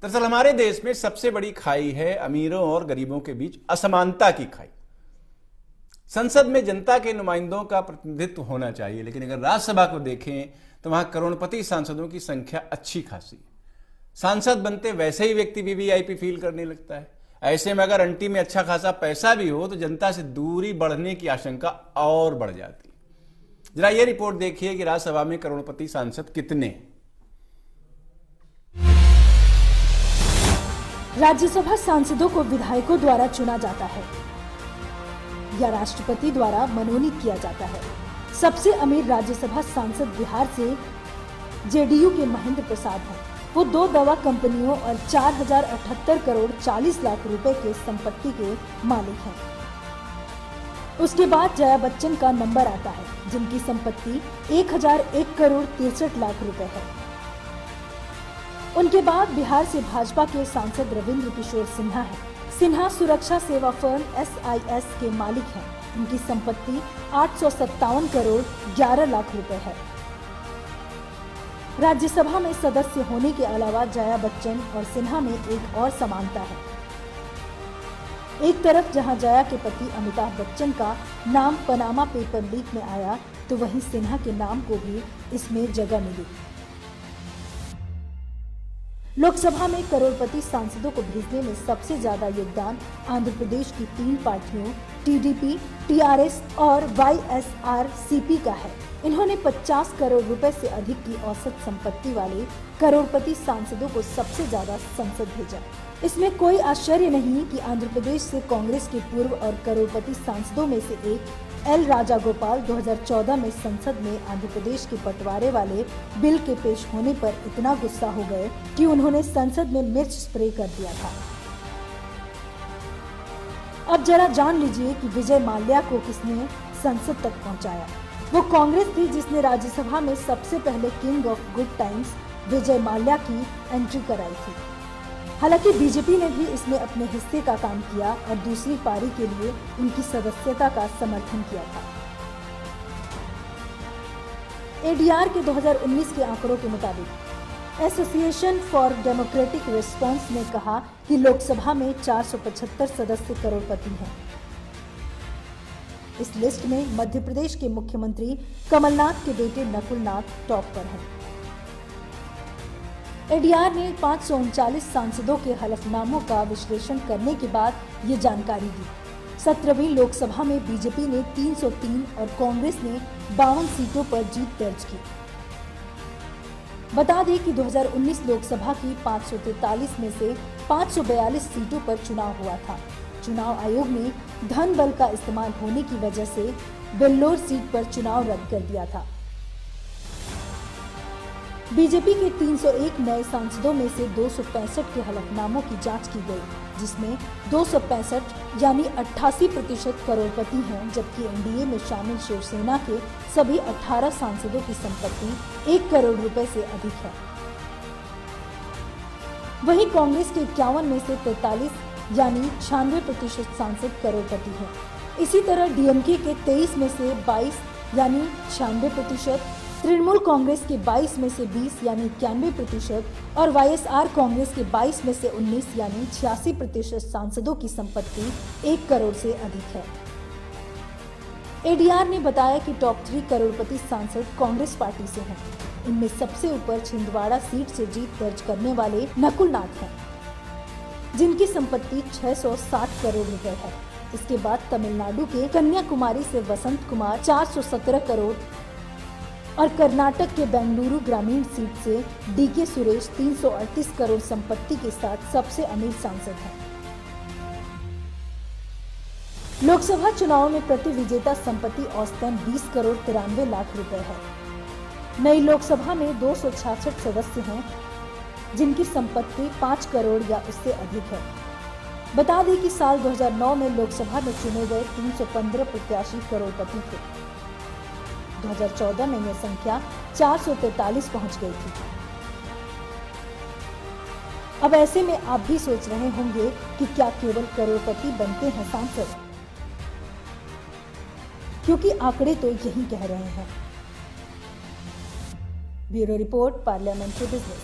दरअसल हमारे देश में सबसे बड़ी खाई है अमीरों और गरीबों के बीच असमानता की खाई। संसद में जनता के नुमाइंदों का प्रतिनिधित्व होना चाहिए, लेकिन अगर राज्यसभा को देखें तो वहां करोड़पति सांसदों की संख्या अच्छी खासी है। सांसद बनते वैसे ही व्यक्ति वीवीआईपी फील करने लगता है। ऐसे में अगर अंटी में अच्छा खासा पैसा भी हो तो जनता से दूरी बढ़ने की आशंका और बढ़ जाती है। जरा ये रिपोर्ट देखिए कि राज्यसभा में करोड़पति सांसद कितने हैं। राज्यसभा सांसदों को विधायकों द्वारा चुना जाता है या राष्ट्रपति द्वारा मनोनीत किया जाता है। सबसे अमीर राज्यसभा सांसद बिहार से जेडीयू के महेंद्र प्रसाद हैं। वो 2 दवा कंपनियों और 4078 करोड़ 40 लाख रुपए के संपत्ति के मालिक हैं। उसके बाद जया बच्चन का नंबर आता है, जिनकी संपत्ति 1001 करोड़ 63 लाख रुपए है। उनके बाद बिहार से भाजपा के सांसद रविंद्र किशोर सिन्हा है। सिन्हा सुरक्षा सेवा फर्म SIS के मालिक हैं। उनकी संपत्ति 857 करोड़ 11 लाख रुपए है। राज्यसभा में सदस्य होने के अलावा जया बच्चन और सिन्हा में एक और समानता है। एक तरफ जहां जया के पति अमिताभ बच्चन का नाम पनामा पेपर लीक में आया, तो वहीं सिन्हा के नाम को भी इसमें जगह मिली। लोकसभा में करोड़पति सांसदों को भेजने में सबसे ज्यादा योगदान आंध्र प्रदेश की 3 पार्टियों TDP, TRS और YSRCP का है। इन्होंने 50 करोड़ रुपए से अधिक की औसत संपत्ति वाले करोड़पति सांसदों को सबसे ज्यादा संसद भेजा। इसमें कोई आश्चर्य नहीं कि आंध्र प्रदेश से कांग्रेस के पूर्व और करोड़पति सांसदों में से एक L राजागोपाल 2014 में संसद में आंध्र प्रदेश के बंटवारे वाले बिल के पेश होने पर इतना गुस्सा हो गए कि उन्होंने संसद में मिर्च स्प्रे कर दिया था। अब जरा जान लीजिए कि विजय माल्या को किसने संसद तक पहुंचाया। वो कांग्रेस थी जिसने राज्यसभा में सबसे पहले king of good times Vijay Mallya की एंट्री कराई थी। हालांकि बीजेपी ने भी इसमें अपने हिस्से का काम किया और दूसरी पारी के लिए उनकी सदस्यता का समर्थन किया था। ADR के 2019 के आंकड़ों के मुताबिक एसोसिएशन फॉर डेमोक्रेटिक रिस्पांस ने कहा कि लोकसभा में 475 सदस्य करोड़पति हैं। इस लिस्ट में मध्य प्रदेश के मुख्यमंत्री कमलनाथ के बेटे नकुल नाथ टॉप पर हैं। ADR ने 539 सांसदों के हलफनामों का विश्लेषण करने के बाद ये जानकारी दी। 17वीं लोकसभा में बीजेपी ने 303 और कांग्रेस ने 52 सीटों पर जीत दर्ज की। बता दें कि 2019 लोकसभा की 543 में से 542 सीटों पर चुनाव हुआ था। चुनाव आयोग ने धन बल का इस्तेमाल होने की वजह से बेल्लोर सीट पर चुनाव रद्द कर दिया था। बीजेपी के 301 नए सांसदों में से 265 के हलफनामों की जांच की गई, जिसमें 265 यानी 88% करोड़पति हैं, जबकि एनडीए में शामिल शिवसेना के सभी 18 सांसदों की संपत्ति 1 करोड़ रुपए से अधिक है। वहीं कांग्रेस के 51 में से 43 यानी 96% सांसद करोड़पति हैं। इसी तरह डीएमके के 23 में से 22 यानी 96%, तृणमूल कांग्रेस के 22 में से 20 यानी 91% और YSR कांग्रेस के 22 में से 19 यानी 86% सांसदों की संपत्ति 1 करोड़ से अधिक है। ADR ने बताया कि टॉप 3 करोड़पति सांसद कांग्रेस पार्टी से हैं। इनमें सबसे ऊपर छिंदवाड़ा सीट से जीत दर्ज करने वाले नकुल नाथ हैं, जिनकी संपत्ति 660 करोड़ रुपए है। इसके बाद तमिलनाडु के कन्याकुमारी से वसंत कुमार 417 करोड़ और कर्नाटक के बेंगलुरु ग्रामीण सीट से DK सुरेश 338 करोड़ संपत्ति के साथ सबसे अमीर सांसद हैं। लोकसभा चुनाव में प्रति विजेता संपत्ति औसतन 20 करोड़ 93 लाख रुपए है। नई लोकसभा में 266 सदस्य हैं, जिनकी संपत्ति 5 करोड़ या उससे अधिक है। बता दें कि साल 2009 में लोकसभा में चुने गए 315 प्रत्याशी करोड़पति थे। 2014 में यह संख्या 443 पहुंच गई थी। अब ऐसे में आप भी सोच रहे होंगे कि क्या केवल करोड़पति बनते हैं सांसद, क्योंकि आंकड़े तो यही कह रहे हैं। Bureau report, parliamentary business.